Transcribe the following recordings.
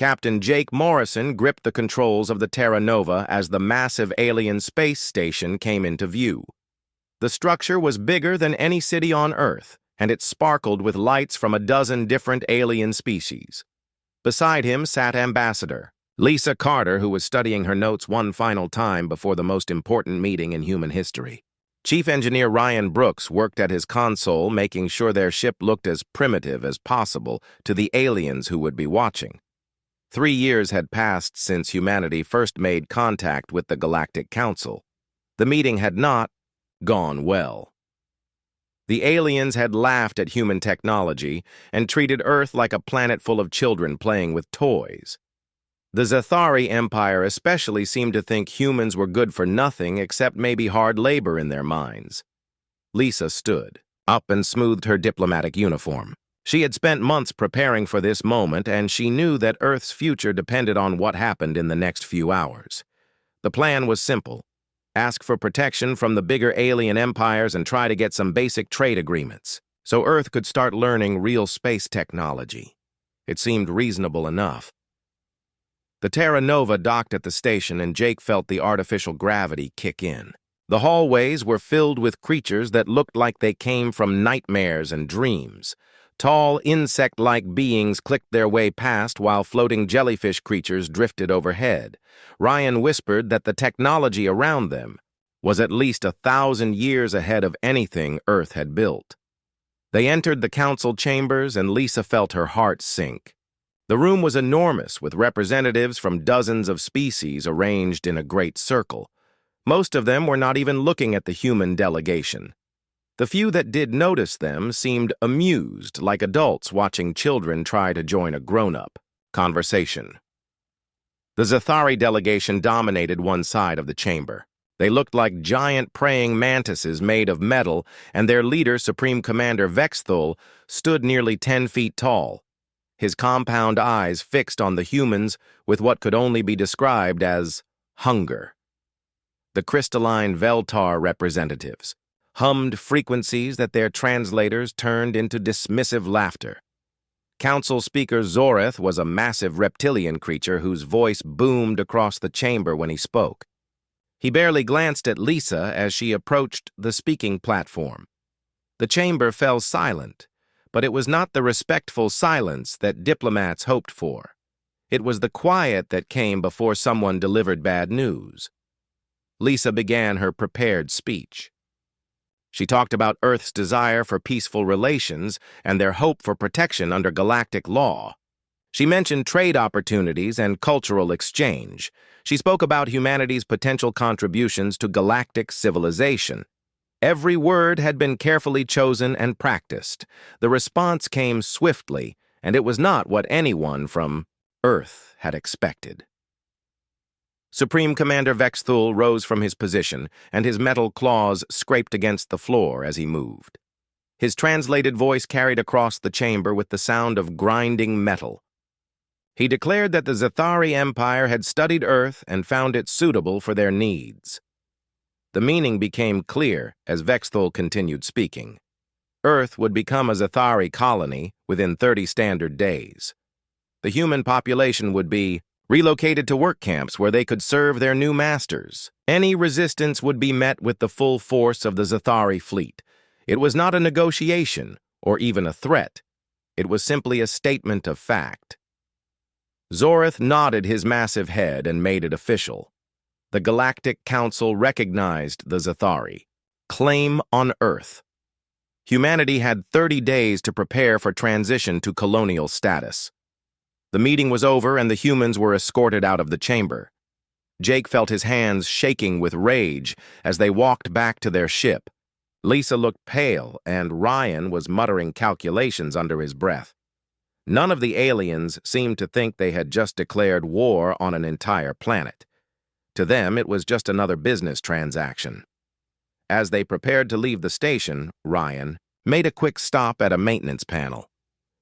Captain Jake Morrison gripped the controls of the Terra Nova as the massive alien space station came into view. The structure was bigger than any city on Earth, and it sparkled with lights from a dozen different alien species. Beside him sat Ambassador Lisa Carter, who was studying her notes one final time before the most important meeting in human history. Chief Engineer Ryan Brooks worked at his console, making sure their ship looked as primitive as possible to the aliens who would be watching. 3 years had passed since humanity first made contact with the Galactic Council. The meeting had not gone well. The aliens had laughed at human technology and treated Earth like a planet full of children playing with toys. The Zathari Empire especially seemed to think humans were good for nothing except maybe hard labor in their minds. Lisa stood up and smoothed her diplomatic uniform. She had spent months preparing for this moment, and she knew that Earth's future depended on what happened in the next few hours. The plan was simple. Ask for protection from the bigger alien empires and try to get some basic trade agreements, so Earth could start learning real space technology. It seemed reasonable enough. The Terra Nova docked at the station, and Jake felt the artificial gravity kick in. The hallways were filled with creatures that looked like they came from nightmares and dreams. Tall, insect-like beings clicked their way past while floating jellyfish creatures drifted overhead. Ryan whispered that the technology around them was at least 1,000 years ahead of anything Earth had built. They entered the council chambers, and Lisa felt her heart sink. The room was enormous, with representatives from dozens of species arranged in a great circle. Most of them were not even looking at the human delegation. The few that did notice them seemed amused, like adults watching children try to join a grown-up conversation. The Zathari delegation dominated one side of the chamber. They looked like giant praying mantises made of metal, and their leader, Supreme Commander Vexthul, stood nearly 10 feet tall, his compound eyes fixed on the humans with what could only be described as hunger. The crystalline Veltar representatives hummed frequencies that their translators turned into dismissive laughter. Council Speaker Zoreth was a massive reptilian creature whose voice boomed across the chamber when he spoke. He barely glanced at Lisa as she approached the speaking platform. The chamber fell silent, but it was not the respectful silence that diplomats hoped for. It was the quiet that came before someone delivered bad news. Lisa began her prepared speech. She talked about Earth's desire for peaceful relations and their hope for protection under galactic law. She mentioned trade opportunities and cultural exchange. She spoke about humanity's potential contributions to galactic civilization. Every word had been carefully chosen and practiced. The response came swiftly, and it was not what anyone from Earth had expected. Supreme Commander Vexthul rose from his position, and his metal claws scraped against the floor as he moved. His translated voice carried across the chamber with the sound of grinding metal. He declared that the Zathari Empire had studied Earth and found it suitable for their needs. The meaning became clear as Vexthul continued speaking. Earth would become a Zathari colony within 30 standard days. The human population would be relocated to work camps where they could serve their new masters. Any resistance would be met with the full force of the Zathari fleet. It was not a negotiation or even a threat. It was simply a statement of fact. Zoreth nodded his massive head and made it official. The Galactic Council recognized the Zathari. Claim on Earth. Humanity had 30 days to prepare for transition to colonial status. The meeting was over and the humans were escorted out of the chamber. Jake felt his hands shaking with rage as they walked back to their ship. Lisa looked pale, and Ryan was muttering calculations under his breath. None of the aliens seemed to think they had just declared war on an entire planet. To them, it was just another business transaction. As they prepared to leave the station, Ryan made a quick stop at a maintenance panel.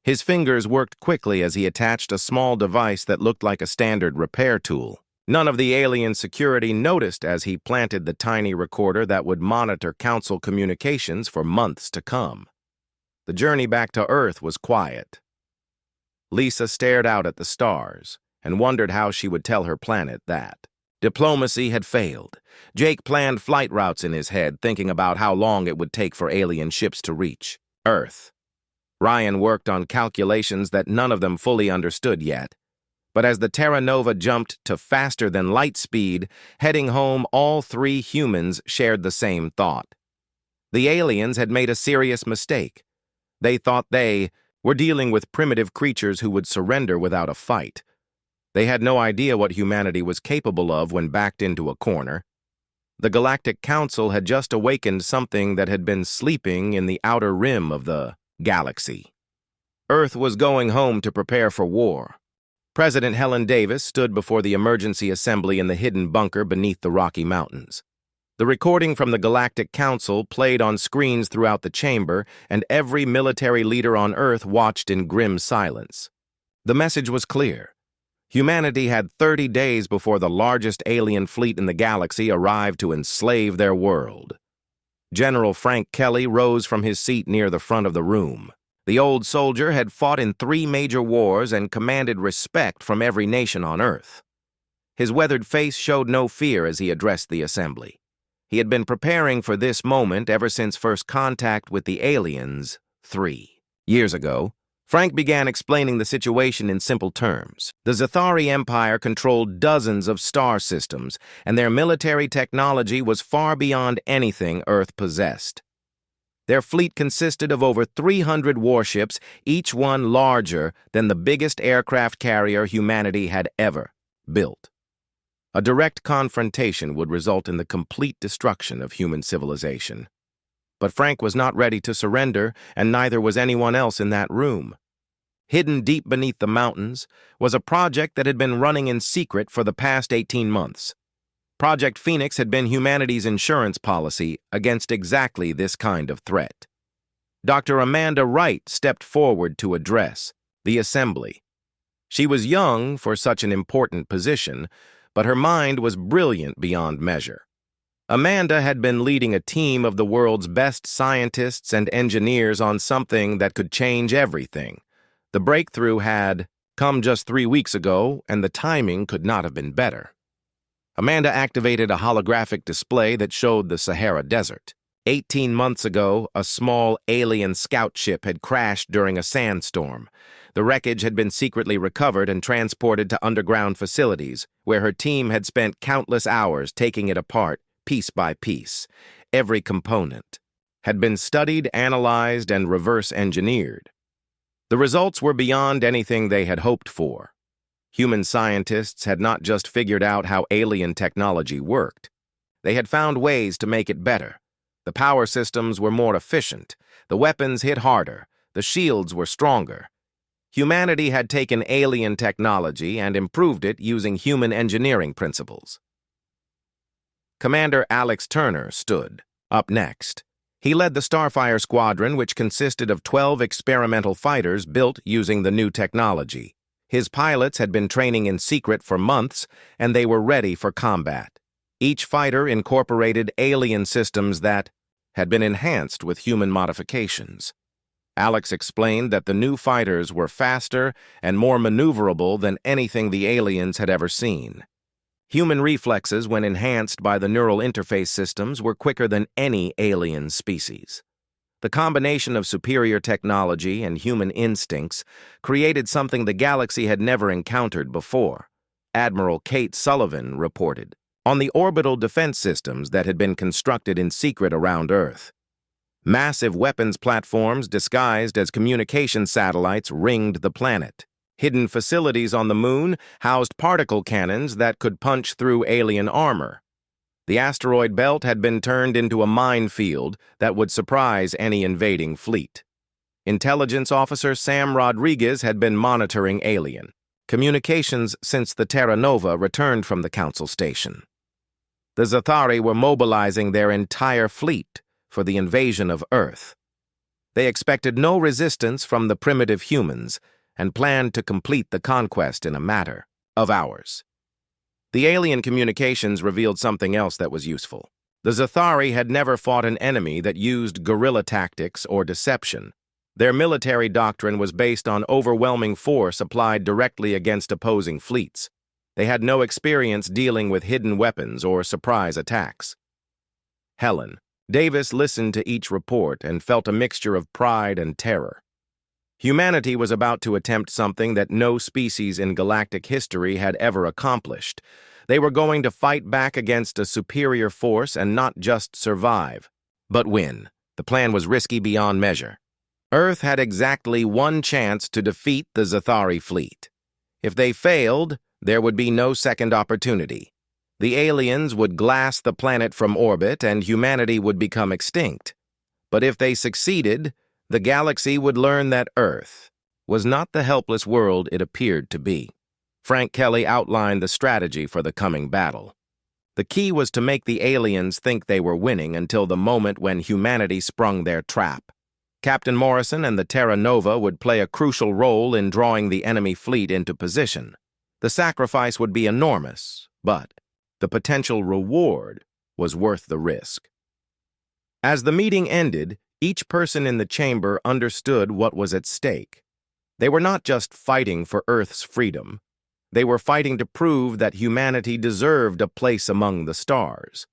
His fingers worked quickly as he attached a small device that looked like a standard repair tool. None of the alien security noticed as he planted the tiny recorder that would monitor Council communications for months to come. The journey back to Earth was quiet. Lisa stared out at the stars. and wondered how she would tell her planet that. Diplomacy had failed. Jake planned flight routes in his head, thinking about how long it would take for alien ships to reach Earth. Ryan worked on calculations that none of them fully understood yet. But as the Terra Nova jumped to faster than light speed, heading home, all three humans shared the same thought. The aliens had made a serious mistake. They thought they were dealing with primitive creatures who would surrender without a fight. They had no idea what humanity was capable of when backed into a corner. The Galactic Council had just awakened something that had been sleeping in the outer rim of the galaxy. Earth was going home to prepare for war. President Helen Davis stood before the emergency assembly in the hidden bunker beneath the Rocky Mountains. The recording from the Galactic Council played on screens throughout the chamber, and every military leader on Earth watched in grim silence. The message was clear. Humanity had 30 days before the largest alien fleet in the galaxy arrived to enslave their world. General Frank Kelly rose from his seat near the front of the room. The old soldier had fought in 3 major wars and commanded respect from every nation on Earth. His weathered face showed no fear as he addressed the assembly. He had been preparing for this moment ever since first contact with the aliens 3 years ago. Frank began explaining the situation in simple terms. The Zathari Empire controlled dozens of star systems, and their military technology was far beyond anything Earth possessed. Their fleet consisted of over 300 warships, each one larger than the biggest aircraft carrier humanity had ever built. A direct confrontation would result in the complete destruction of human civilization. But Frank was not ready to surrender, and neither was anyone else in that room. Hidden deep beneath the mountains was a project that had been running in secret for the past 18 months. Project Phoenix had been humanity's insurance policy against exactly this kind of threat. Dr. Amanda Wright stepped forward to address the assembly. She was young for such an important position, but her mind was brilliant beyond measure. Amanda had been leading a team of the world's best scientists and engineers on something that could change everything. The breakthrough had come just 3 weeks ago, and the timing could not have been better. Amanda activated a holographic display that showed the Sahara Desert. 18 months ago, a small alien scout ship had crashed during a sandstorm. The wreckage had been secretly recovered and transported to underground facilities, where her team had spent countless hours taking it apart, piece by piece. Every component had been studied, analyzed, and reverse-engineered. The results were beyond anything they had hoped for. Human scientists had not just figured out how alien technology worked. They had found ways to make it better. The power systems were more efficient. The weapons hit harder. The shields were stronger. Humanity had taken alien technology and improved it using human engineering principles. Commander Alex Turner stood up next. He led the Starfire Squadron, which consisted of 12 experimental fighters built using the new technology. His pilots had been training in secret for months, and they were ready for combat. Each fighter incorporated alien systems that had been enhanced with human modifications. Alex explained that the new fighters were faster and more maneuverable than anything the aliens had ever seen. Human reflexes, when enhanced by the neural interface systems, were quicker than any alien species. The combination of superior technology and human instincts created something the galaxy had never encountered before. Admiral Kate Sullivan reported on the orbital defense systems that had been constructed in secret around Earth. Massive weapons platforms disguised as communication satellites ringed the planet. Hidden facilities on the moon housed particle cannons that could punch through alien armor. The asteroid belt had been turned into a minefield that would surprise any invading fleet. Intelligence officer Sam Rodriguez had been monitoring alien communications since the Terra Nova returned from the Council Station. The Zathari were mobilizing their entire fleet for the invasion of Earth. They expected no resistance from the primitive humans and planned to complete the conquest in a matter of hours. The alien communications revealed something else that was useful. The Zathari had never fought an enemy that used guerrilla tactics or deception. Their military doctrine was based on overwhelming force applied directly against opposing fleets. They had no experience dealing with hidden weapons or surprise attacks. Helen. Davis listened to each report and felt a mixture of pride and terror. Humanity was about to attempt something that no species in galactic history had ever accomplished. They were going to fight back against a superior force and not just survive, but win. The plan was risky beyond measure. Earth had exactly one chance to defeat the Zathari fleet. If they failed, there would be no second opportunity. The aliens would glass the planet from orbit and humanity would become extinct. But if they succeeded, the galaxy would learn that Earth was not the helpless world it appeared to be. Frank Kelly outlined the strategy for the coming battle. The key was to make the aliens think they were winning until the moment when humanity sprung their trap. Captain Morrison and the Terra Nova would play a crucial role in drawing the enemy fleet into position. The sacrifice would be enormous, but the potential reward was worth the risk. As the meeting ended, each person in the chamber understood what was at stake. They were not just fighting for Earth's freedom. They were fighting to prove that humanity deserved a place among the stars.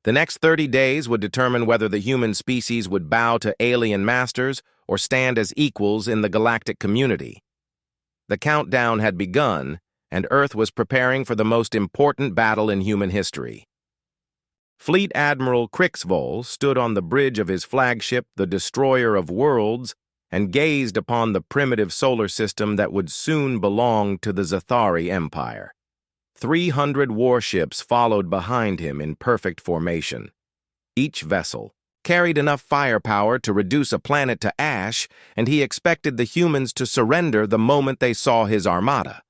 The next 30 days would determine whether the human species would bow to alien masters or stand as equals in the galactic community. The countdown had begun, and Earth was preparing for the most important battle in human history. Fleet Admiral Crixvol stood on the bridge of his flagship, the Destroyer of Worlds, and gazed upon the primitive solar system that would soon belong to the Zathari Empire. 300 warships followed behind him in perfect formation. Each vessel carried enough firepower to reduce a planet to ash, and he expected the humans to surrender the moment they saw his armada.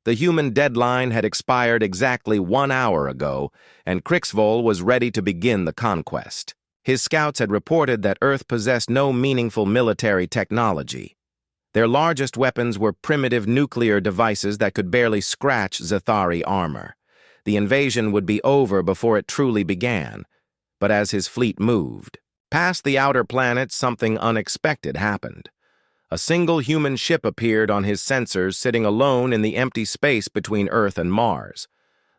The human deadline had expired exactly 1 hour ago, and Crixvol was ready to begin the conquest. His scouts had reported that Earth possessed no meaningful military technology. Their largest weapons were primitive nuclear devices that could barely scratch Zathari armor. The invasion would be over before it truly began. But as his fleet moved past the outer planets, something unexpected happened. A single human ship appeared on his sensors, sitting alone in the empty space between Earth and Mars.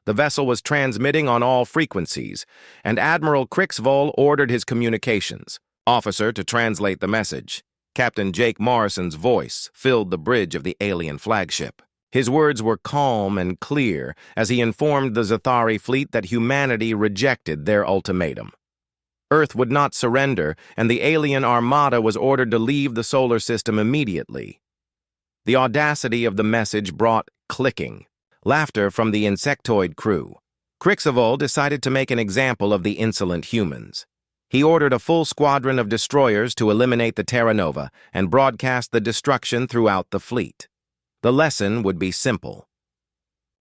The vessel was transmitting on all frequencies, and Admiral Crixvol ordered his communications officer to translate the message. Captain Jake Morrison's voice filled the bridge of the alien flagship. His words were calm and clear as he informed the Zathari fleet that humanity rejected their ultimatum. Earth would not surrender, and the alien armada was ordered to leave the solar system immediately. The audacity of the message brought clicking laughter from the insectoid crew. Crixvol decided to make an example of the insolent humans. He ordered a full squadron of destroyers to eliminate the Terra Nova and broadcast the destruction throughout the fleet. The lesson would be simple.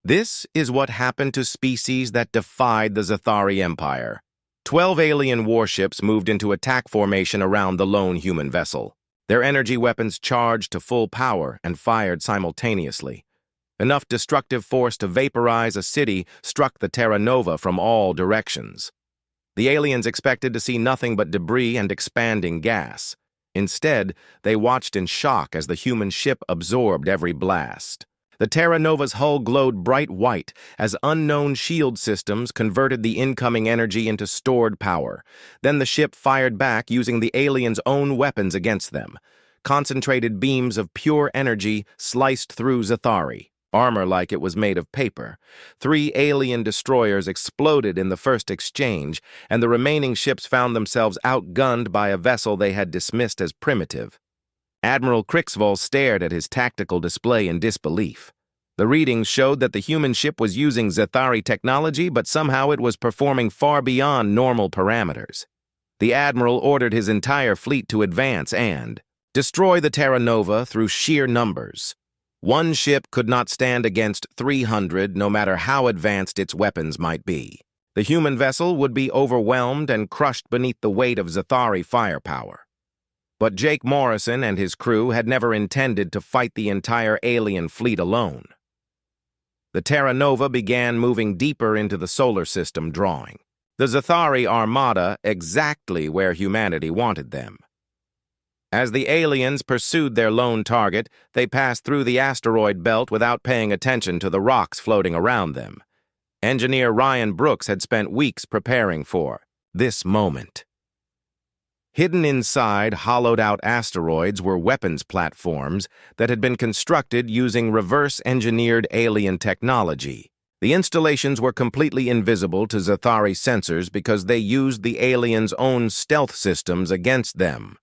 This is what happened to species that defied the Zathari Empire. 12 alien warships moved into attack formation around the lone human vessel. Their energy weapons charged to full power and fired simultaneously. Enough destructive force to vaporize a city struck the Terra Nova from all directions. The aliens expected to see nothing but debris and expanding gas. Instead, they watched in shock as the human ship absorbed every blast. The Terra Nova's hull glowed bright white as unknown shield systems converted the incoming energy into stored power. Then the ship fired back using the aliens' own weapons against them. Concentrated beams of pure energy sliced through Zathari. Armor like it was made of paper. 3 alien destroyers exploded in the first exchange, and the remaining ships found themselves outgunned by a vessel they had dismissed as primitive. Admiral Crixvol stared at his tactical display in disbelief. The readings showed that the human ship was using Zathari technology, but somehow it was performing far beyond normal parameters. The Admiral ordered his entire fleet to advance and destroy the Terra Nova through sheer numbers. One ship could not stand against 300, no matter how advanced its weapons might be. The human vessel would be overwhelmed and crushed beneath the weight of Zathari firepower. But Jake Morrison and his crew had never intended to fight the entire alien fleet alone. The Terra Nova began moving deeper into the solar system, drawing the Zathari armada exactly where humanity wanted them. As the aliens pursued their lone target, they passed through the asteroid belt without paying attention to the rocks floating around them. Engineer Ryan Brooks had spent weeks preparing for this moment. Hidden inside hollowed-out asteroids were weapons platforms that had been constructed using reverse-engineered alien technology. The installations were completely invisible to Zathari sensors because they used the aliens' own stealth systems against them.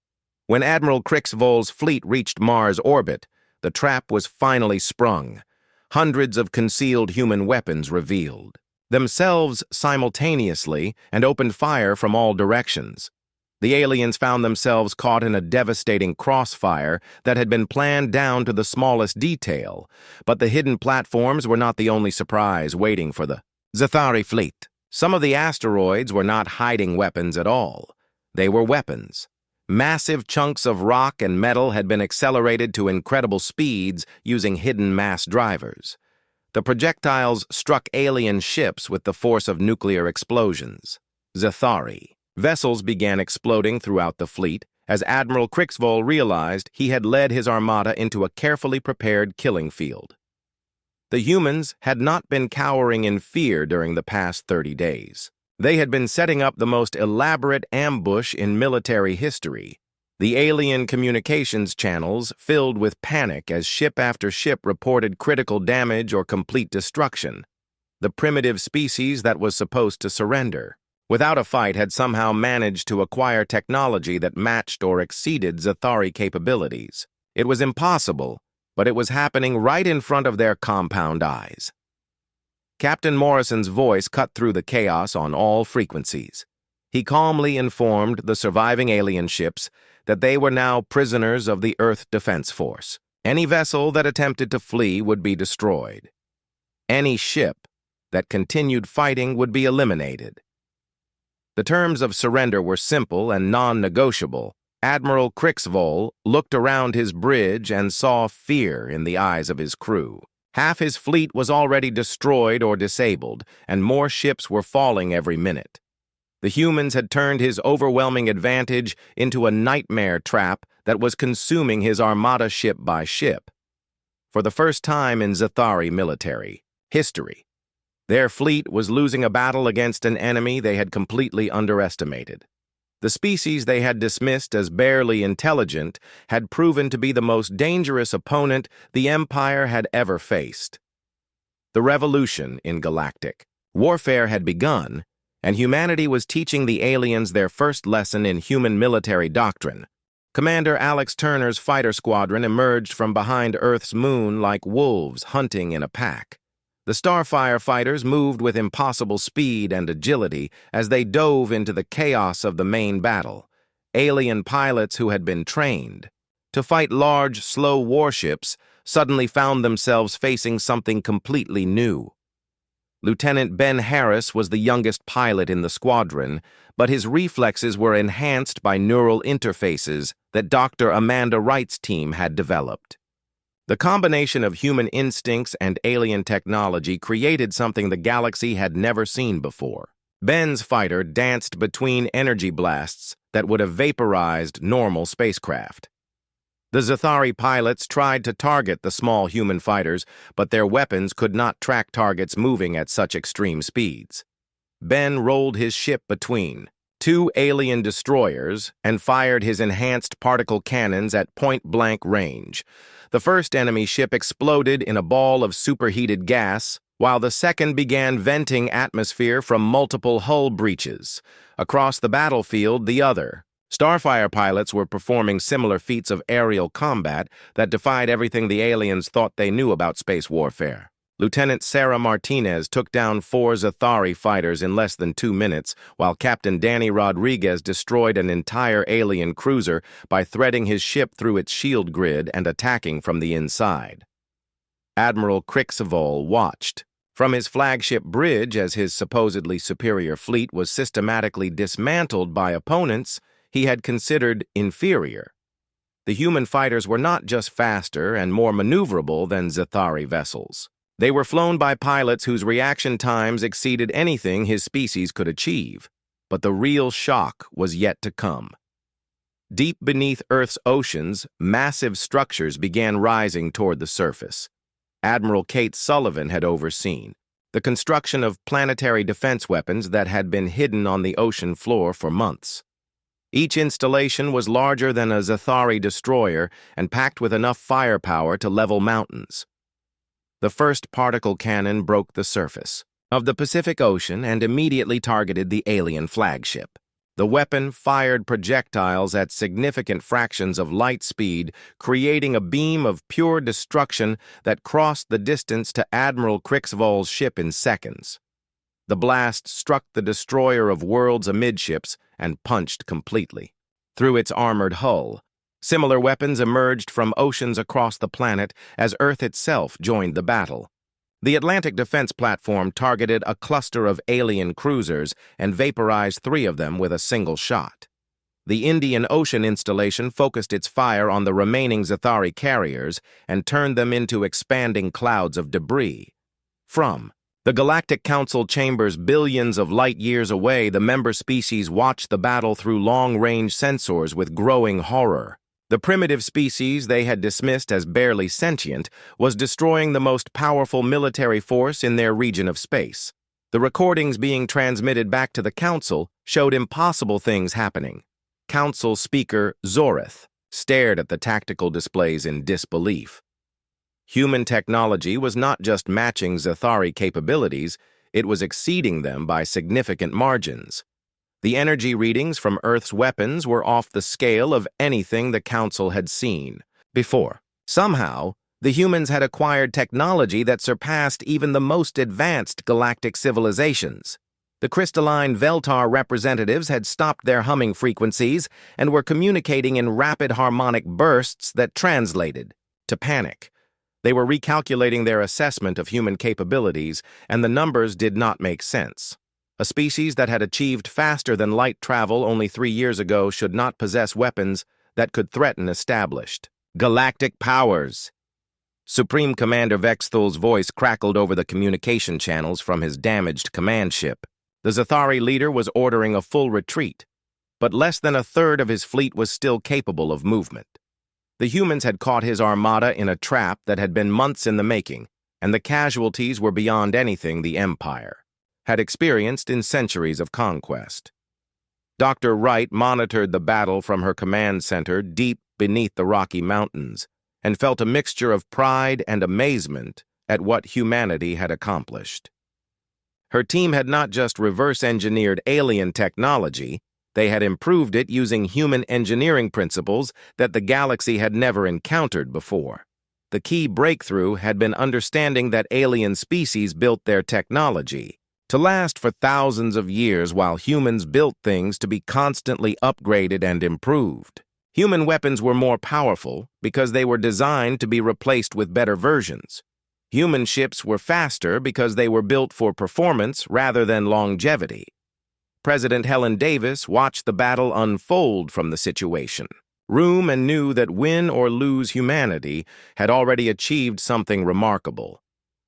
When Admiral Krixvol's fleet reached Mars orbit, the trap was finally sprung. Hundreds of concealed human weapons revealed themselves simultaneously and opened fire from all directions. The aliens found themselves caught in a devastating crossfire that had been planned down to the smallest detail, but the hidden platforms were not the only surprise waiting for the Zathari fleet. Some of the asteroids were not hiding weapons at all. They were weapons. Massive chunks of rock and metal had been accelerated to incredible speeds using hidden mass drivers. The projectiles struck alien ships with the force of nuclear explosions. Zathari. Vessels began exploding throughout the fleet as Admiral Krixvol realized he had led his armada into a carefully prepared killing field. The humans had not been cowering in fear during the past 30 days. They had been setting up the most elaborate ambush in military history. The alien communications channels filled with panic as ship after ship reported critical damage or complete destruction. The primitive species that was supposed to surrender, without a fight, had somehow managed to acquire technology that matched or exceeded Zathari capabilities. It was impossible, but it was happening right in front of their compound eyes. Captain Morrison's voice cut through the chaos on all frequencies. He calmly informed the surviving alien ships that they were now prisoners of the Earth Defense Force. Any vessel that attempted to flee would be destroyed. Any ship that continued fighting would be eliminated. The terms of surrender were simple and non-negotiable. Admiral Krixvol looked around his bridge and saw fear in the eyes of his crew. Half his fleet was already destroyed or disabled, and more ships were falling every minute. The humans had turned his overwhelming advantage into a nightmare trap that was consuming his armada ship by ship. For the first time in Zathari military history, their fleet was losing a battle against an enemy they had completely underestimated. The species they had dismissed as barely intelligent had proven to be the most dangerous opponent the Empire had ever faced. The revolution in galactic warfare had begun, and humanity was teaching the aliens their first lesson in human military doctrine. Commander Alex Turner's fighter squadron emerged from behind Earth's moon like wolves hunting in a pack. The Starfire fighters moved with impossible speed and agility as they dove into the chaos of the main battle. Alien pilots who had been trained to fight large, slow warships suddenly found themselves facing something completely new. Lieutenant Ben Harris was the youngest pilot in the squadron, but his reflexes were enhanced by neural interfaces that Dr. Amanda Wright's team had developed. The combination of human instincts and alien technology created something the galaxy had never seen before. Ben's fighter danced between energy blasts that would have vaporized normal spacecraft. The Zathari pilots tried to target the small human fighters, but their weapons could not track targets moving at such extreme speeds. Ben rolled his ship between two alien destroyers and fired his enhanced particle cannons at point-blank range. The first enemy ship exploded in a ball of superheated gas, while the second began venting atmosphere from multiple hull breaches. Across the battlefield, the other Starfire pilots were performing similar feats of aerial combat that defied everything the aliens thought they knew about space warfare. Lieutenant Sarah Martinez took down 4 Zathari fighters in less than 2 minutes, while Captain Danny Rodriguez destroyed an entire alien cruiser by threading his ship through its shield grid and attacking from the inside. Admiral Krixvol watched from his flagship bridge as his supposedly superior fleet was systematically dismantled by opponents he had considered inferior. The human fighters were not just faster and more maneuverable than Zathari vessels. They were flown by pilots whose reaction times exceeded anything his species could achieve. But the real shock was yet to come. Deep beneath Earth's oceans, massive structures began rising toward the surface. Admiral Kate Sullivan had overseen the construction of planetary defense weapons that had been hidden on the ocean floor for months. Each installation was larger than a Zathari destroyer and packed with enough firepower to level mountains. The first particle cannon broke the surface of the Pacific Ocean and immediately targeted the alien flagship. The weapon fired projectiles at significant fractions of light speed, creating a beam of pure destruction that crossed the distance to Admiral Krixvol's ship in seconds. The blast struck the destroyer of worlds amidships and punched completely through its armored hull. Similar weapons emerged from oceans across the planet as Earth itself joined the battle. The Atlantic defense platform targeted a cluster of alien cruisers and vaporized 3 of them with a single shot. The Indian Ocean installation focused its fire on the remaining Zathari carriers and turned them into expanding clouds of debris. From the Galactic Council chambers billions of light-years away, the member species watched the battle through long-range sensors with growing horror. The primitive species they had dismissed as barely sentient was destroying the most powerful military force in their region of space. The recordings being transmitted back to the Council showed impossible things happening. Council Speaker Zoreth stared at the tactical displays in disbelief. Human technology was not just matching Zathari capabilities, it was exceeding them by significant margins. The energy readings from Earth's weapons were off the scale of anything the Council had seen before. Somehow, the humans had acquired technology that surpassed even the most advanced galactic civilizations. The crystalline Veltar representatives had stopped their humming frequencies and were communicating in rapid harmonic bursts that translated to panic. They were recalculating their assessment of human capabilities, and the numbers did not make sense. A species that had achieved faster than light travel only 3 years ago should not possess weapons that could threaten established galactic powers. Supreme Commander Vexthul's voice crackled over the communication channels from his damaged command ship. The Zathari leader was ordering a full retreat, but less than a third of his fleet was still capable of movement. The humans had caught his armada in a trap that had been months in the making, and the casualties were beyond anything the Empire had experienced in centuries of conquest. Dr. Wright monitored the battle from her command center deep beneath the Rocky Mountains and felt a mixture of pride and amazement at what humanity had accomplished. Her team had not just reverse-engineered alien technology, they had improved it using human engineering principles that the galaxy had never encountered before. The key breakthrough had been understanding that alien species built their technology to last for thousands of years while humans built things to be constantly upgraded and improved. Human weapons were more powerful because they were designed to be replaced with better versions. Human ships were faster because they were built for performance rather than longevity. President Helen Davis watched the battle unfold from the situation room and knew that win or lose humanity had already achieved something remarkable.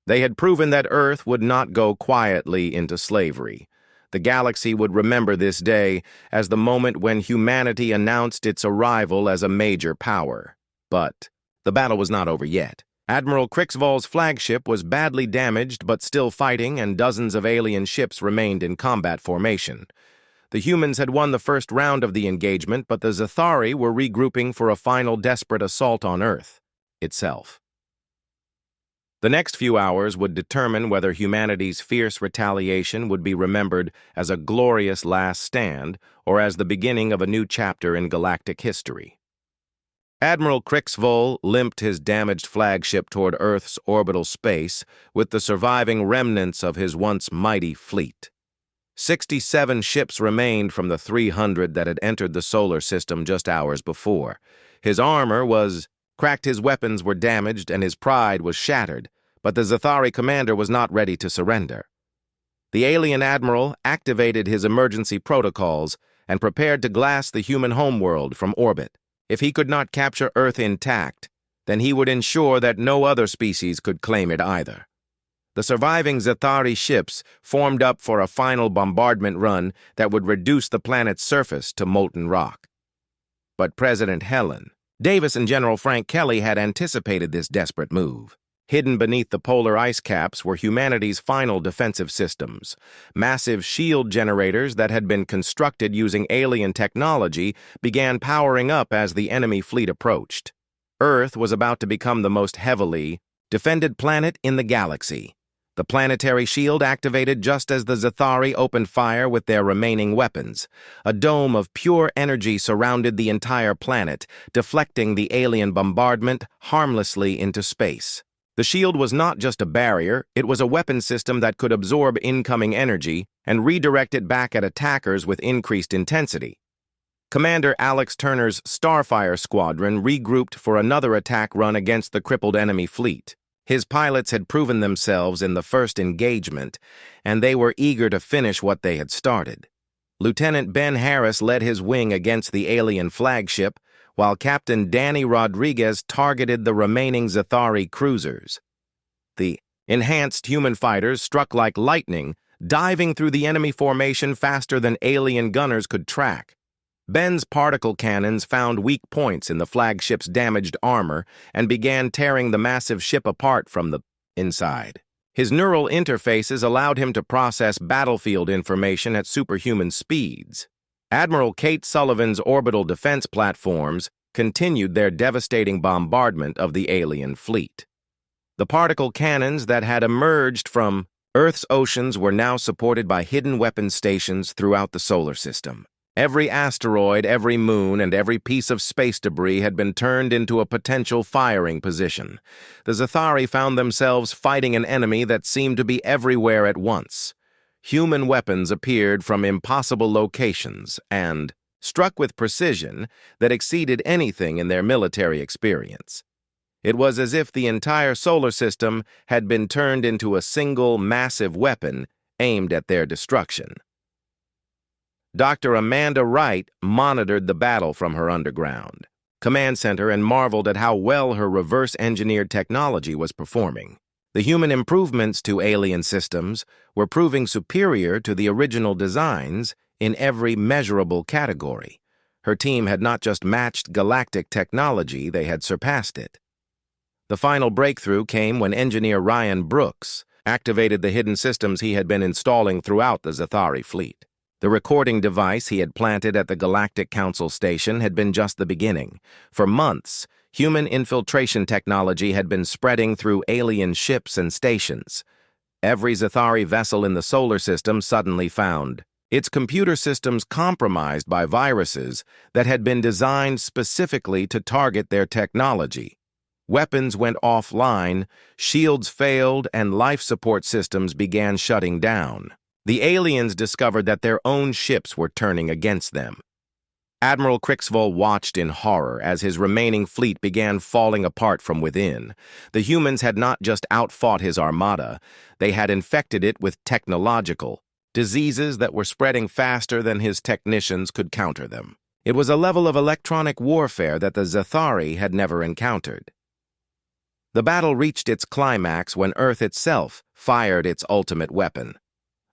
They had proven that Earth would not go quietly into slavery. The galaxy would remember this day as the moment when humanity announced its arrival as a major power. But the battle was not over yet. Admiral Krixvol's flagship was badly damaged but still fighting, and dozens of alien ships remained in combat formation. The humans had won the first round of the engagement, but the Zathari were regrouping for a final desperate assault on Earth itself. The next few hours would determine whether humanity's fierce retaliation would be remembered as a glorious last stand or as the beginning of a new chapter in galactic history. Admiral Krixvol limped his damaged flagship toward Earth's orbital space with the surviving remnants of his once mighty fleet. 67 ships remained from the 300 that had entered the solar system just hours before. His armor was cracked, his weapons were damaged, and his pride was shattered, but the Zathari commander was not ready to surrender. The alien admiral activated his emergency protocols and prepared to glass the human homeworld from orbit. If he could not capture Earth intact, then he would ensure that no other species could claim it either. The surviving Zathari ships formed up for a final bombardment run that would reduce the planet's surface to molten rock. But President Helen Davis and General Frank Kelly had anticipated this desperate move. Hidden beneath the polar ice caps were humanity's final defensive systems, massive shield generators that had been constructed using alien technology began powering up as the enemy fleet approached. Earth was about to become the most heavily defended planet in the galaxy. The planetary shield activated just as the Zathari opened fire with their remaining weapons. A dome of pure energy surrounded the entire planet, deflecting the alien bombardment harmlessly into space. The shield was not just a barrier, it was a weapon system that could absorb incoming energy and redirect it back at attackers with increased intensity. Commander Alex Turner's Starfire squadron regrouped for another attack run against the crippled enemy fleet. His pilots had proven themselves in the first engagement, and they were eager to finish what they had started. Lieutenant Ben Harris led his wing against the alien flagship, while Captain Danny Rodriguez targeted the remaining Zathari cruisers. The enhanced human fighters struck like lightning, diving through the enemy formation faster than alien gunners could track. Ben's particle cannons found weak points in the flagship's damaged armor and began tearing the massive ship apart from the inside. His neural interfaces allowed him to process battlefield information at superhuman speeds. Admiral Kate Sullivan's orbital defense platforms continued their devastating bombardment of the alien fleet. The particle cannons that had emerged from Earth's oceans were now supported by hidden weapons stations throughout the solar system. Every asteroid, every moon, and every piece of space debris had been turned into a potential firing position. The Zathari found themselves fighting an enemy that seemed to be everywhere at once. Human weapons appeared from impossible locations and struck with precision that exceeded anything in their military experience. It was as if the entire solar system had been turned into a single massive weapon aimed at their destruction. Dr. Amanda Wright monitored the battle from her underground command center and marveled at how well her reverse-engineered technology was performing. The human improvements to alien systems were proving superior to the original designs in every measurable category. Her team had not just matched galactic technology, they had surpassed it. The final breakthrough came when engineer Ryan Brooks activated the hidden systems he had been installing throughout the Zathari fleet. The recording device he had planted at the Galactic Council station had been just the beginning. For months, human infiltration technology had been spreading through alien ships and stations. Every Zathari vessel in the solar system suddenly found its computer systems compromised by viruses that had been designed specifically to target their technology. Weapons went offline, shields failed, and life support systems began shutting down. The aliens discovered that their own ships were turning against them. Admiral Crixville watched in horror as his remaining fleet began falling apart from within. The humans had not just outfought his armada, they had infected it with technological diseases that were spreading faster than his technicians could counter them. It was a level of electronic warfare that the Zathari had never encountered. The battle reached its climax when Earth itself fired its ultimate weapon.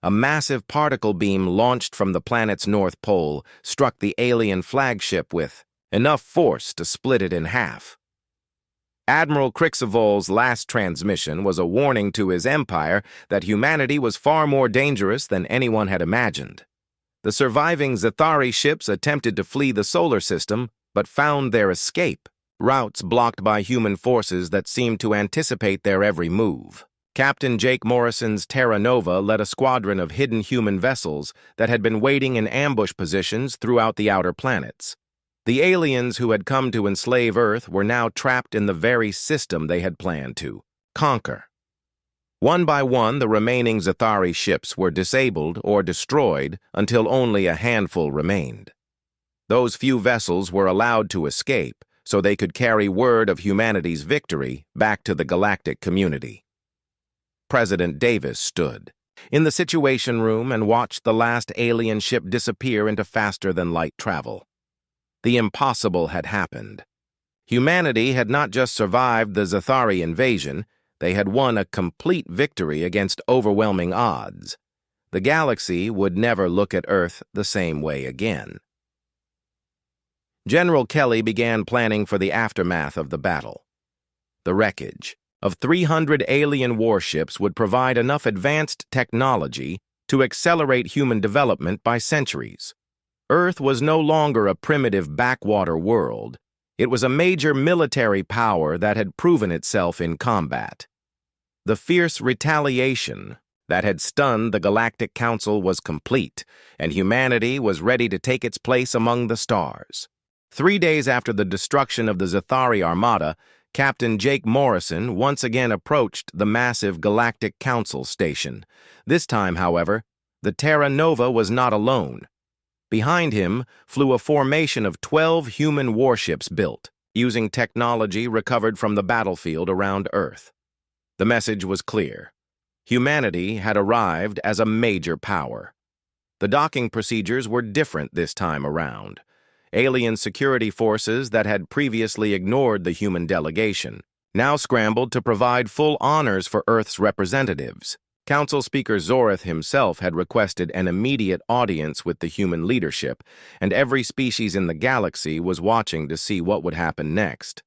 A massive particle beam launched from the planet's north pole struck the alien flagship with enough force to split it in half. Admiral Crixavole's last transmission was a warning to his empire that humanity was far more dangerous than anyone had imagined. The surviving Zathari ships attempted to flee the solar system, but found their escape routes blocked by human forces that seemed to anticipate their every move. Captain Jake Morrison's Terra Nova led a squadron of hidden human vessels that had been waiting in ambush positions throughout the outer planets. The aliens who had come to enslave Earth were now trapped in the very system they had planned to conquer. One by one, the remaining Zathari ships were disabled or destroyed until only a handful remained. Those few vessels were allowed to escape so they could carry word of humanity's victory back to the galactic community. President Davis stood in the Situation Room and watched the last alien ship disappear into faster-than-light travel. The impossible had happened. Humanity had not just survived the Zathari invasion, they had won a complete victory against overwhelming odds. The galaxy would never look at Earth the same way again. General Kelly began planning for the aftermath of the battle. The wreckage of 300 alien warships would provide enough advanced technology to accelerate human development by centuries. Earth was no longer a primitive backwater world. It was a major military power that had proven itself in combat. The fierce retaliation that had stunned the Galactic Council was complete, and humanity was ready to take its place among the stars. 3 days after the destruction of the Zathari Armada, Captain Jake Morrison once again approached the massive Galactic Council station. This time, however, the Terra Nova was not alone. Behind him flew a formation of 12 human warships built, using technology recovered from the battlefield around Earth. The message was clear. Humanity had arrived as a major power. The docking procedures were different this time around. Alien security forces that had previously ignored the human delegation now scrambled to provide full honors for Earth's representatives. Council Speaker Zoreth himself had requested an immediate audience with the human leadership, and every species in the galaxy was watching to see what would happen next.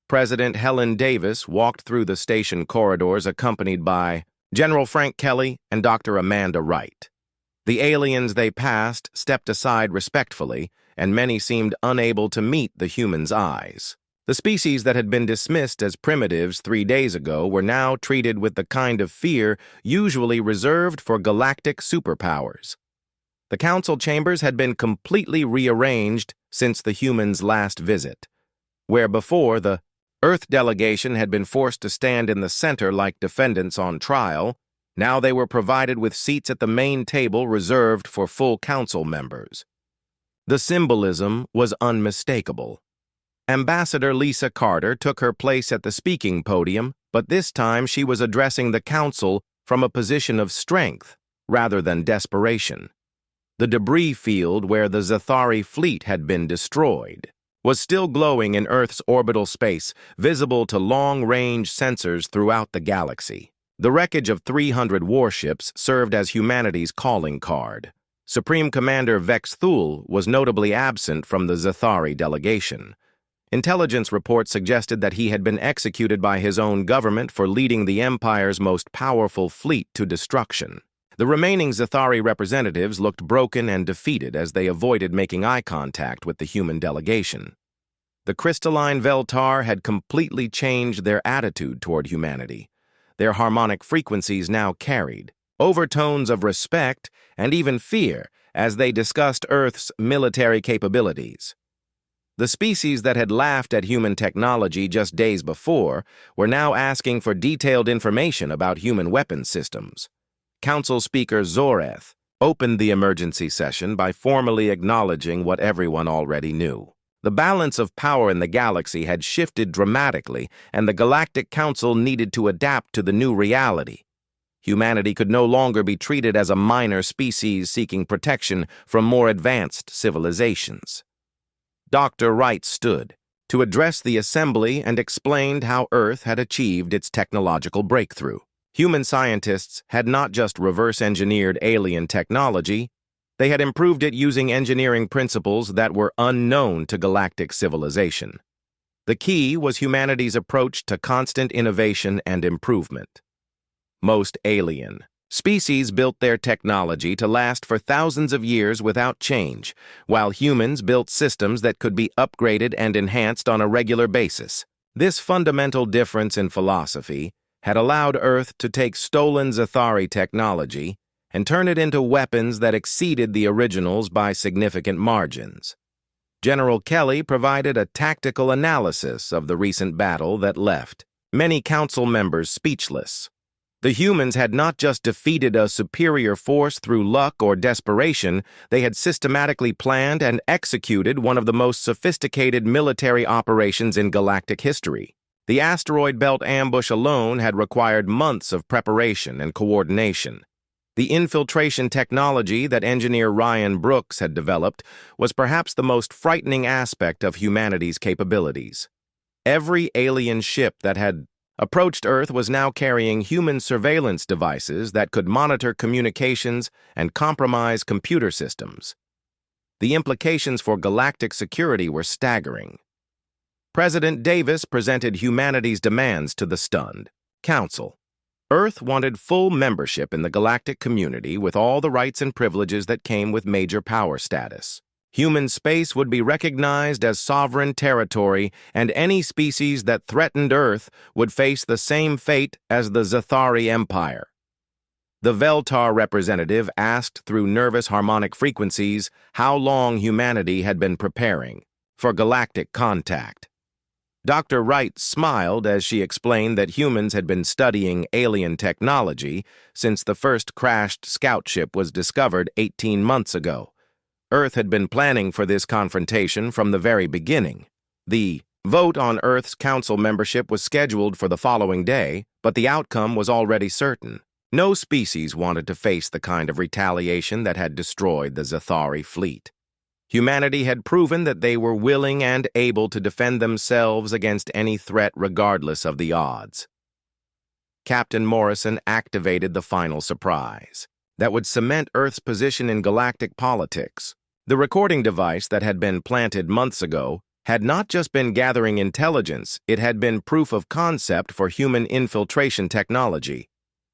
President Helen Davis walked through the station corridors accompanied by General Frank Kelly and Dr. Amanda Wright. The aliens they passed stepped aside respectfully, and many seemed unable to meet the humans' eyes. The species that had been dismissed as primitives 3 days ago were now treated with the kind of fear usually reserved for galactic superpowers. The council chambers had been completely rearranged since the humans' last visit. Where before the Earth delegation had been forced to stand in the center like defendants on trial, now they were provided with seats at the main table reserved for full council members. The symbolism was unmistakable. Ambassador Lisa Carter took her place at the speaking podium, but this time she was addressing the council from a position of strength rather than desperation. The debris field where the Zathari fleet had been destroyed was still glowing in Earth's orbital space, visible to long-range sensors throughout the galaxy. The wreckage of 300 warships served as humanity's calling card. Supreme Commander Vex Thul was notably absent from the Zathari delegation. Intelligence reports suggested that he had been executed by his own government for leading the Empire's most powerful fleet to destruction. The remaining Zathari representatives looked broken and defeated as they avoided making eye contact with the human delegation. The crystalline Veltar had completely changed their attitude toward humanity. Their harmonic frequencies now carried overtones of respect and even fear as they discussed Earth's military capabilities. The species that had laughed at human technology just days before were now asking for detailed information about human weapons systems. Council Speaker Zoreth opened the emergency session by formally acknowledging what everyone already knew. The balance of power in the galaxy had shifted dramatically, and the Galactic Council needed to adapt to the new reality. Humanity could no longer be treated as a minor species seeking protection from more advanced civilizations. Dr. Wright stood to address the assembly and explained how Earth had achieved its technological breakthrough. Human scientists had not just reverse-engineered alien technology, they had improved it using engineering principles that were unknown to galactic civilization. The key was humanity's approach to constant innovation and improvement. Most alien species built their technology to last for thousands of years without change, while humans built systems that could be upgraded and enhanced on a regular basis. This fundamental difference in philosophy had allowed Earth to take stolen Zathari technology and turn it into weapons that exceeded the originals by significant margins. General Kelly provided a tactical analysis of the recent battle that left many council members speechless. The humans had not just defeated a superior force through luck or desperation, they had systematically planned and executed one of the most sophisticated military operations in galactic history. The asteroid belt ambush alone had required months of preparation and coordination. The infiltration technology that engineer Ryan Brooks had developed was perhaps the most frightening aspect of humanity's capabilities. Every alien ship that had approached Earth was now carrying human surveillance devices that could monitor communications and compromise computer systems. The implications for galactic security were staggering. President Davis presented humanity's demands to the stunned Council. Earth wanted full membership in the galactic community with all the rights and privileges that came with major power status. Human space would be recognized as sovereign territory, and any species that threatened Earth would face the same fate as the Zathari Empire. The Veltar representative asked through nervous harmonic frequencies how long humanity had been preparing for galactic contact. Dr. Wright smiled as she explained that humans had been studying alien technology since the first crashed scout ship was discovered 18 months ago. Earth had been planning for this confrontation from the very beginning. The vote on Earth's council membership was scheduled for the following day, but the outcome was already certain. No species wanted to face the kind of retaliation that had destroyed the Zathari fleet. Humanity had proven that they were willing and able to defend themselves against any threat regardless of the odds. Captain Morrison activated the final surprise that would cement Earth's position in galactic politics. The recording device that had been planted months ago had not just been gathering intelligence, it had been proof of concept for human infiltration technology.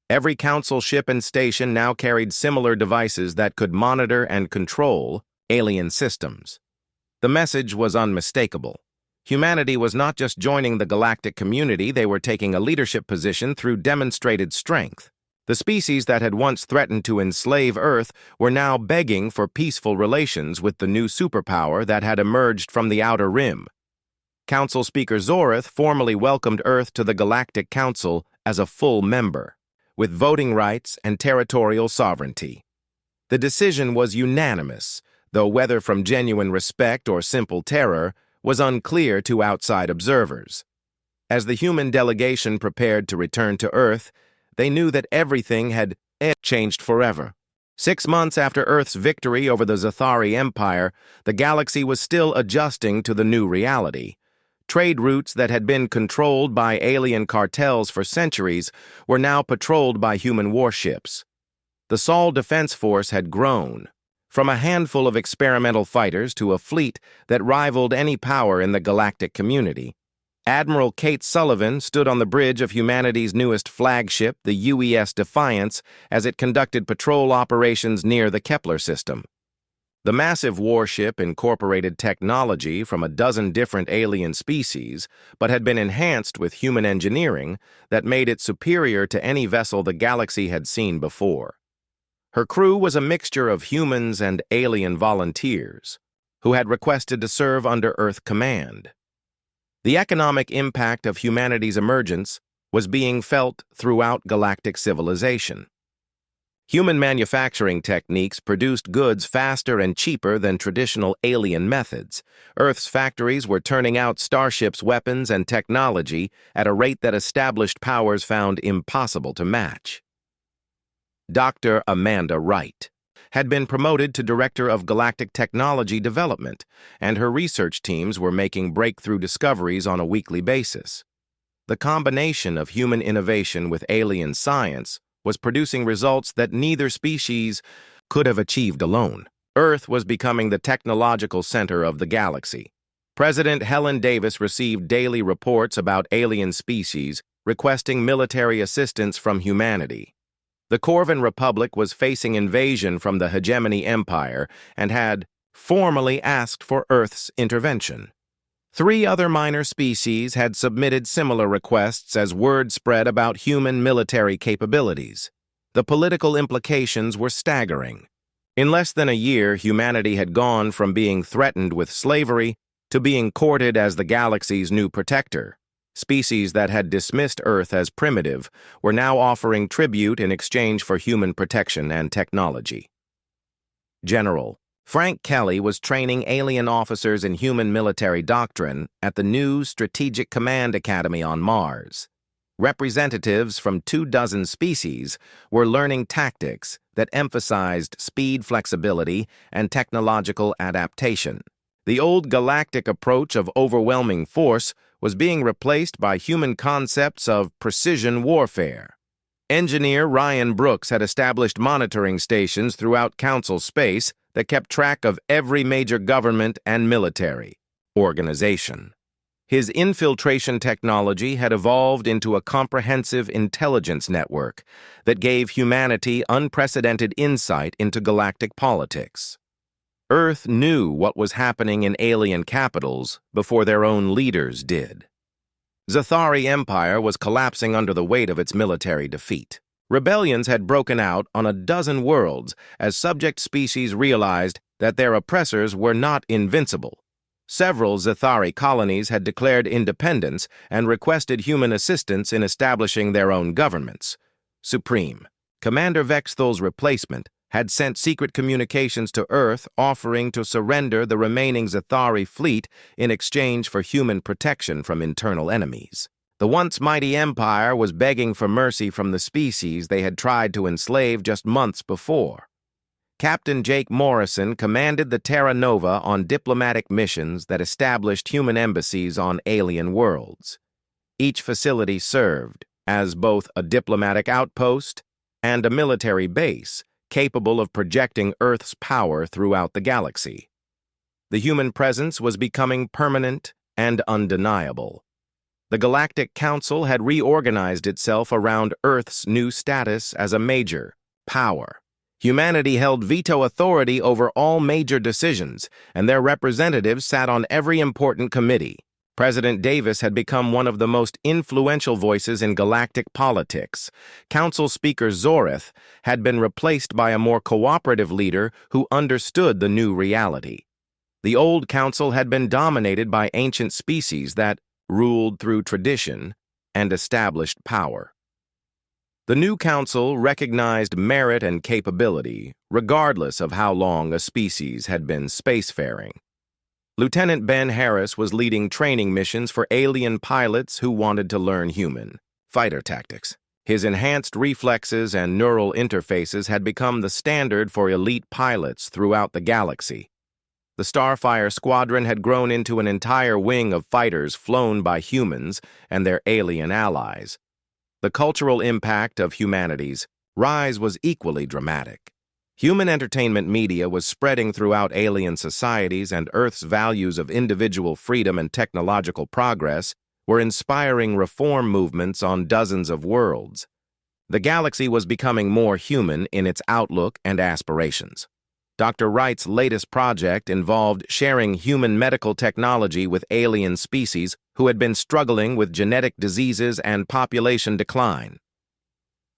Every council ship and station now carried similar devices that could monitor and control alien systems. The message was unmistakable. Humanity was not just joining the galactic community, they were taking a leadership position through demonstrated strength. The species that had once threatened to enslave Earth were now begging for peaceful relations with the new superpower that had emerged from the Outer Rim. Council Speaker Zorith formally welcomed Earth to the Galactic Council as a full member, with voting rights and territorial sovereignty. The decision was unanimous, though whether from genuine respect or simple terror was unclear to outside observers. As the human delegation prepared to return to Earth, they knew that everything had changed forever. 6 months after Earth's victory over the Zathari Empire, the galaxy was still adjusting to the new reality. Trade routes that had been controlled by alien cartels for centuries were now patrolled by human warships. The Sol Defense Force had grown, from a handful of experimental fighters to a fleet that rivaled any power in the galactic community. Admiral Kate Sullivan stood on the bridge of humanity's newest flagship, the UES Defiance, as it conducted patrol operations near the Kepler system. The massive warship incorporated technology from a dozen different alien species, but had been enhanced with human engineering that made it superior to any vessel the galaxy had seen before. Her crew was a mixture of humans and alien volunteers, who had requested to serve under Earth command. The economic impact of humanity's emergence was being felt throughout galactic civilization. Human manufacturing techniques produced goods faster and cheaper than traditional alien methods. Earth's factories were turning out starships' weapons and technology at a rate that established powers found impossible to match. Dr. Amanda Wright had been promoted to Director of Galactic Technology Development, and her research teams were making breakthrough discoveries on a weekly basis. The combination of human innovation with alien science was producing results that neither species could have achieved alone. Earth was becoming the technological center of the galaxy. President Helen Davis received daily reports about alien species requesting military assistance from humanity. The Corvan Republic was facing invasion from the Hegemony Empire and had formally asked for Earth's intervention. 3 other minor species had submitted similar requests as word spread about human military capabilities. The political implications were staggering. In less than a year, humanity had gone from being threatened with slavery to being courted as the galaxy's new protector. Species that had dismissed Earth as primitive were now offering tribute in exchange for human protection and technology. General Frank Kelly was training alien officers in human military doctrine at the new Strategic Command Academy on Mars. Representatives from 24 species were learning tactics that emphasized speed, flexibility, and technological adaptation. The old galactic approach of overwhelming force was being replaced by human concepts of precision warfare. Engineer Ryan Brooks had established monitoring stations throughout Council space that kept track of every major government and military organization. His infiltration technology had evolved into a comprehensive intelligence network that gave humanity unprecedented insight into galactic politics. Earth knew what was happening in alien capitals before their own leaders did. Zathari Empire was collapsing under the weight of its military defeat. Rebellions had broken out on a dozen worlds as subject species realized that their oppressors were not invincible. Several Zathari colonies had declared independence and requested human assistance in establishing their own governments. Supreme, Commander Vexthal's replacement, had sent secret communications to Earth offering to surrender the remaining Zathari fleet in exchange for human protection from internal enemies. The once mighty empire was begging for mercy from the species they had tried to enslave just months before. Captain Jake Morrison commanded the Terra Nova on diplomatic missions that established human embassies on alien worlds. Each facility served as both a diplomatic outpost and a military base capable of projecting Earth's power throughout the galaxy. The human presence was becoming permanent and undeniable. The Galactic Council had reorganized itself around Earth's new status as a major power. Humanity held veto authority over all major decisions, and their representatives sat on every important committee. President Davis had become one of the most influential voices in galactic politics. Council Speaker Zoreth had been replaced by a more cooperative leader who understood the new reality. The old council had been dominated by ancient species that ruled through tradition and established power. The new council recognized merit and capability, regardless of how long a species had been spacefaring. Lieutenant Ben Harris was leading training missions for alien pilots who wanted to learn human fighter tactics. His enhanced reflexes and neural interfaces had become the standard for elite pilots throughout the galaxy. The Starfire Squadron had grown into an entire wing of fighters flown by humans and their alien allies. The cultural impact of humanity's rise was equally dramatic. Human entertainment media was spreading throughout alien societies, and Earth's values of individual freedom and technological progress were inspiring reform movements on dozens of worlds. The galaxy was becoming more human in its outlook and aspirations. Dr. Wright's latest project involved sharing human medical technology with alien species who had been struggling with genetic diseases and population decline.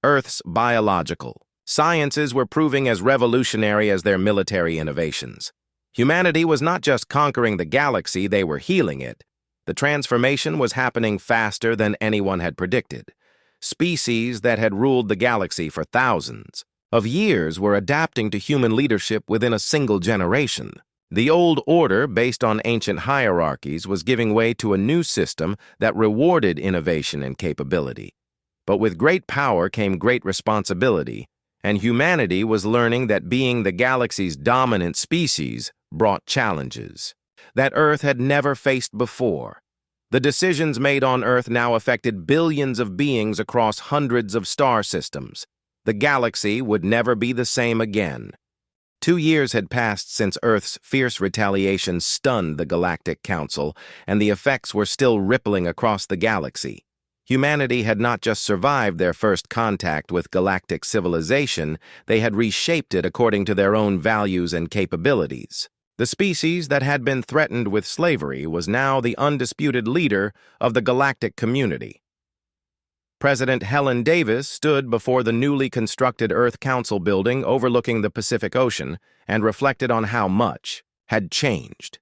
Earth's biological sciences were proving as revolutionary as their military innovations. Humanity was not just conquering the galaxy, they were healing it. The transformation was happening faster than anyone had predicted. Species that had ruled the galaxy for thousands of years were adapting to human leadership within a single generation. The old order, based on ancient hierarchies, was giving way to a new system that rewarded innovation and capability. But with great power came great responsibility, and humanity was learning that being the galaxy's dominant species brought challenges that Earth had never faced before. The decisions made on Earth now affected billions of beings across hundreds of star systems. The galaxy would never be the same again. 2 years had passed since Earth's fierce retaliation stunned the Galactic Council, and the effects were still rippling across the galaxy. Humanity had not just survived their first contact with galactic civilization, they had reshaped it according to their own values and capabilities. The species that had been threatened with slavery was now the undisputed leader of the galactic community. President Helen Davis stood before the newly constructed Earth Council building overlooking the Pacific Ocean and reflected on how much had changed.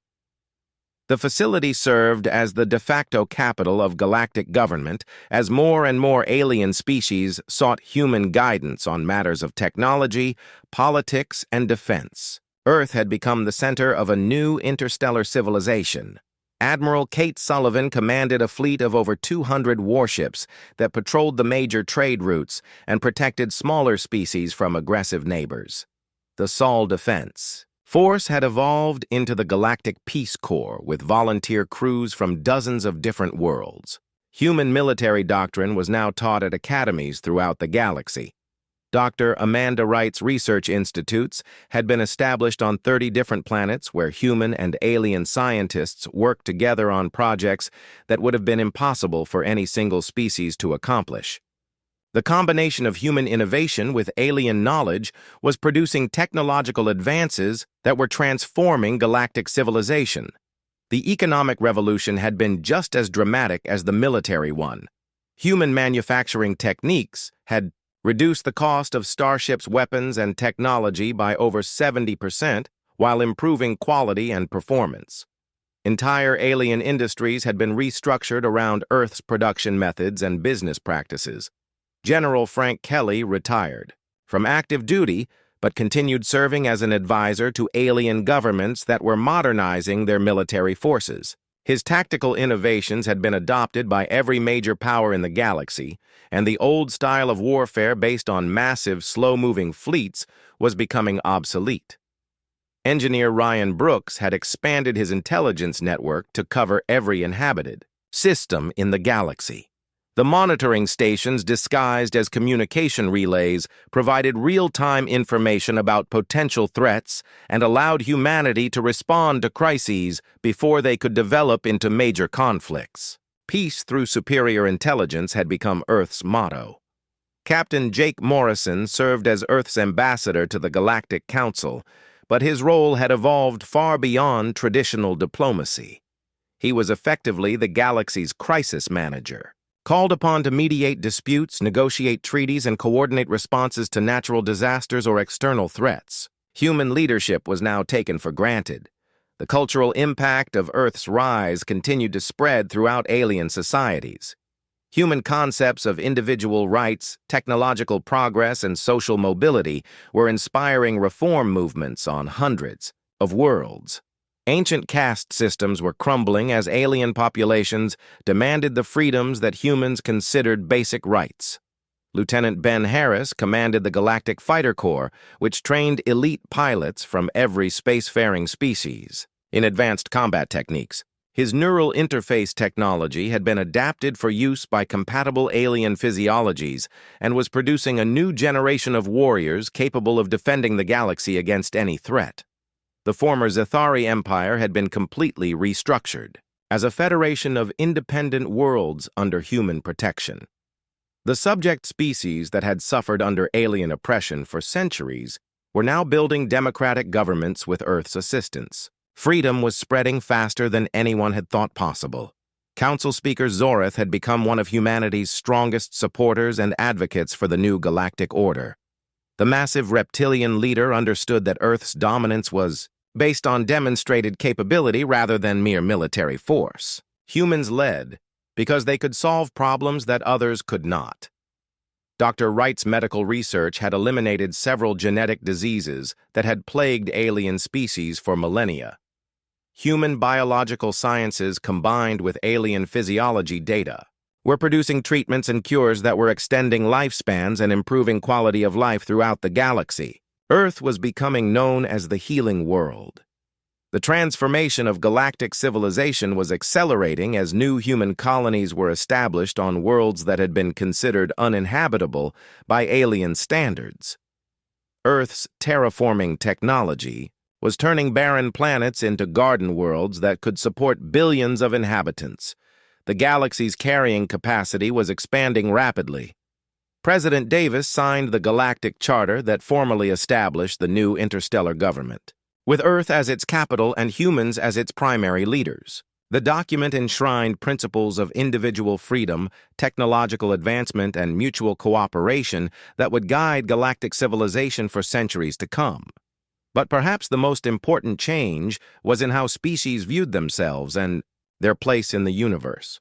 The facility served as the de facto capital of galactic government as more and more alien species sought human guidance on matters of technology, politics, and defense. Earth had become the center of a new interstellar civilization. Admiral Kate Sullivan commanded a fleet of over 200 warships that patrolled the major trade routes and protected smaller species from aggressive neighbors. The Sol Defense Force had evolved into the Galactic Peace Corps with volunteer crews from dozens of different worlds. Human military doctrine was now taught at academies throughout the galaxy. Dr. Amanda Wright's research institutes had been established on 30 different planets where human and alien scientists worked together on projects that would have been impossible for any single species to accomplish. The combination of human innovation with alien knowledge was producing technological advances that were transforming galactic civilization. The economic revolution had been just as dramatic as the military one. Human manufacturing techniques had reduced the cost of starships' weapons and technology by over 70% while improving quality and performance. Entire alien industries had been restructured around Earth's production methods and business practices. General Frank Kelly retired from active duty but continued serving as an advisor to alien governments that were modernizing their military forces. His tactical innovations had been adopted by every major power in the galaxy, and the old style of warfare based on massive, slow-moving fleets was becoming obsolete. Engineer Ryan Brooks had expanded his intelligence network to cover every inhabited system in the galaxy. The monitoring stations, disguised as communication relays, provided real-time information about potential threats and allowed humanity to respond to crises before they could develop into major conflicts. Peace through superior intelligence had become Earth's motto. Captain Jake Morrison served as Earth's ambassador to the Galactic Council, but his role had evolved far beyond traditional diplomacy. He was effectively the galaxy's crisis manager, called upon to mediate disputes, negotiate treaties, and coordinate responses to natural disasters or external threats. Human leadership was now taken for granted. The cultural impact of Earth's rise continued to spread throughout alien societies. Human concepts of individual rights, technological progress, and social mobility were inspiring reform movements on hundreds of worlds. Ancient caste systems were crumbling as alien populations demanded the freedoms that humans considered basic rights. Lieutenant Ben Harris commanded the Galactic Fighter Corps, which trained elite pilots from every spacefaring species in advanced combat techniques. His neural interface technology had been adapted for use by compatible alien physiologies and was producing a new generation of warriors capable of defending the galaxy against any threat. The former Zethari Empire had been completely restructured as a federation of independent worlds under human protection. The subject species that had suffered under alien oppression for centuries were now building democratic governments with Earth's assistance. Freedom was spreading faster than anyone had thought possible. Council Speaker Zoreth had become one of humanity's strongest supporters and advocates for the new galactic order. The massive reptilian leader understood that Earth's dominance was based on demonstrated capability rather than mere military force. Humans led because they could solve problems that others could not. Dr. Wright's medical research had eliminated several genetic diseases that had plagued alien species for millennia. Human biological sciences combined with alien physiology data were producing treatments and cures that were extending lifespans and improving quality of life throughout the galaxy. Earth was becoming known as the healing world. The transformation of galactic civilization was accelerating as new human colonies were established on worlds that had been considered uninhabitable by alien standards. Earth's terraforming technology was turning barren planets into garden worlds that could support billions of inhabitants. The galaxy's carrying capacity was expanding rapidly. President Davis signed the Galactic Charter that formally established the new interstellar government, with Earth as its capital and humans as its primary leaders. The document enshrined principles of individual freedom, technological advancement, and mutual cooperation that would guide galactic civilization for centuries to come. But perhaps the most important change was in how species viewed themselves and their place in the universe.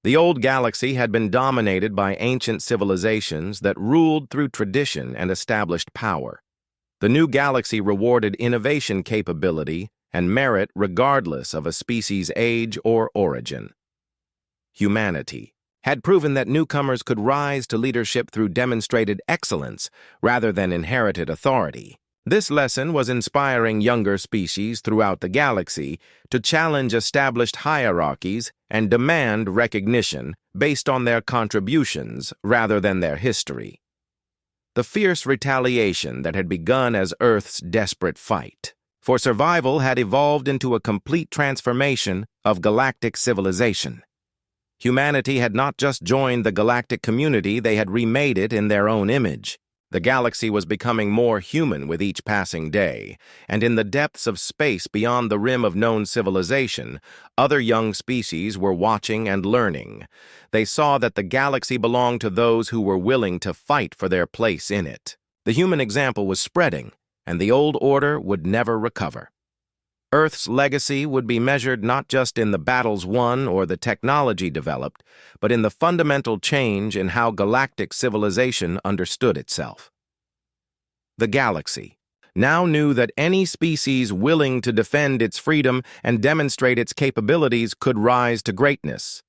The old galaxy had been dominated by ancient civilizations that ruled through tradition and established power. The new galaxy rewarded innovation capability and merit regardless of a species' age or origin. Humanity had proven that newcomers could rise to leadership through demonstrated excellence rather than inherited authority. This lesson was inspiring younger species throughout the galaxy to challenge established hierarchies and demand recognition based on their contributions rather than their history. the fierce retaliation that had begun as Earth's desperate fight for survival had evolved into a complete transformation of galactic civilization. Humanity had not just joined the galactic community, they had remade it in their own image. The galaxy was becoming more human with each passing day, and in the depths of space beyond the rim of known civilization, other young species were watching and learning. They saw that the galaxy belonged to those who were willing to fight for their place in it. The human example was spreading, and the old order would never recover. Earth's legacy would be measured not just in the battles won or the technology developed, but in the fundamental change in how galactic civilization understood itself. The galaxy now knew that any species willing to defend its freedom and demonstrate its capabilities could rise to greatness.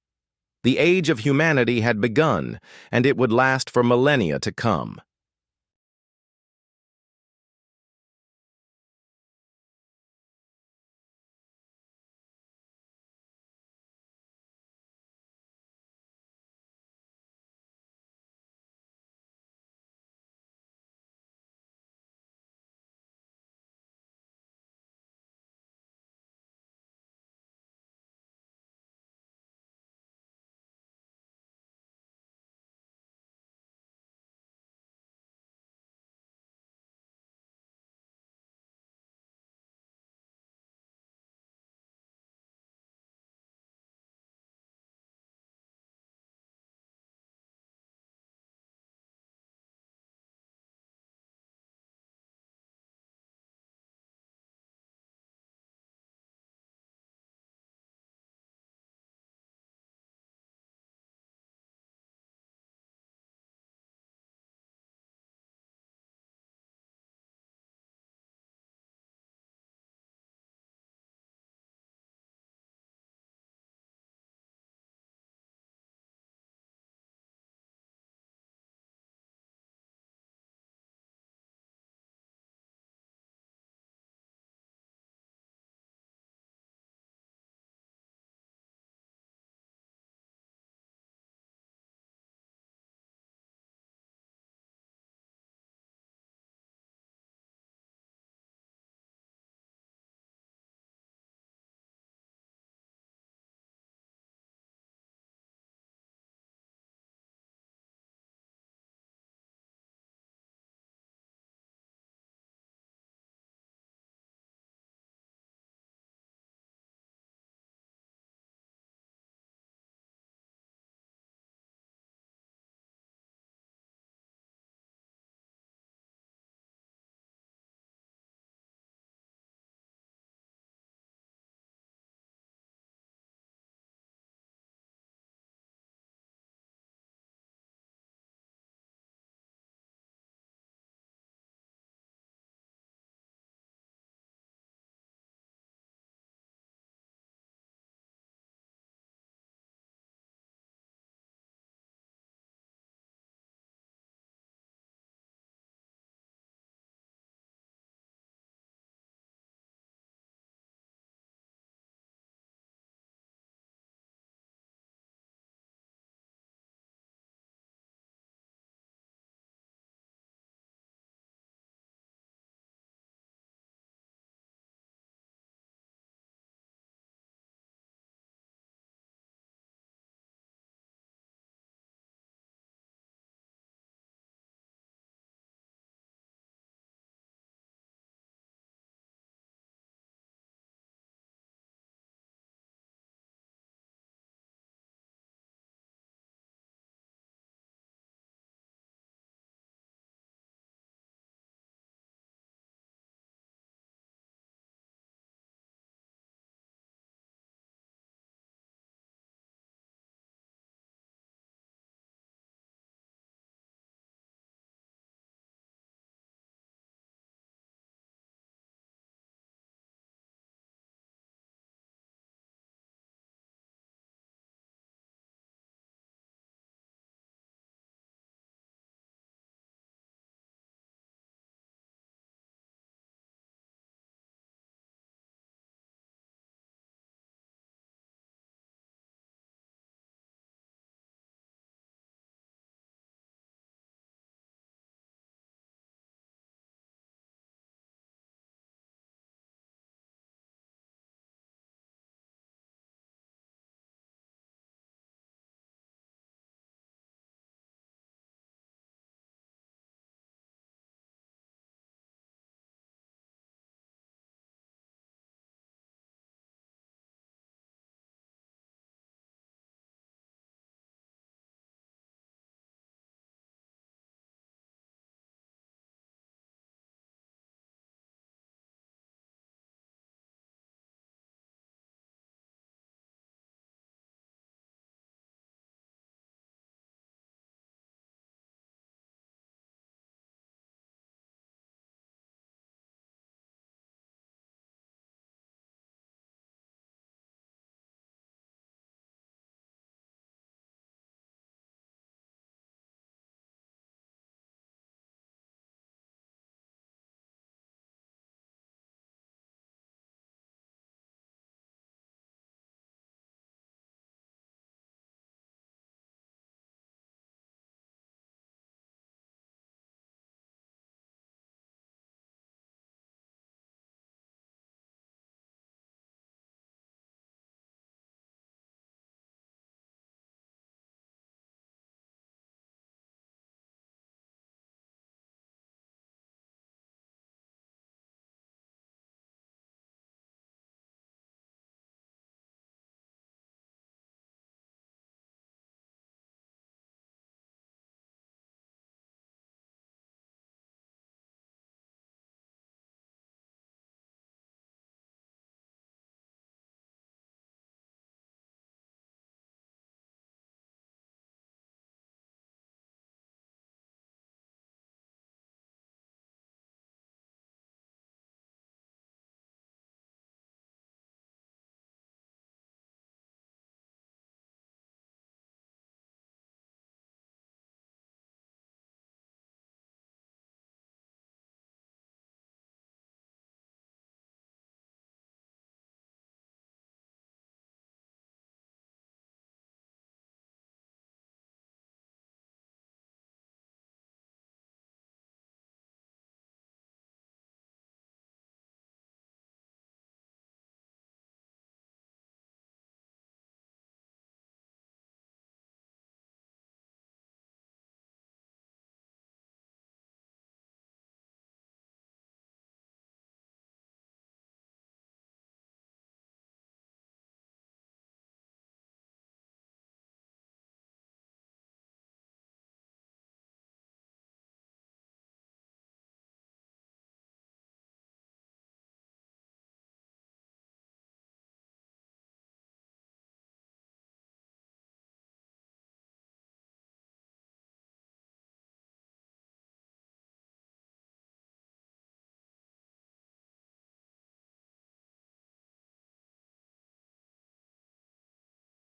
The age of humanity had begun, and it would last for millennia to come.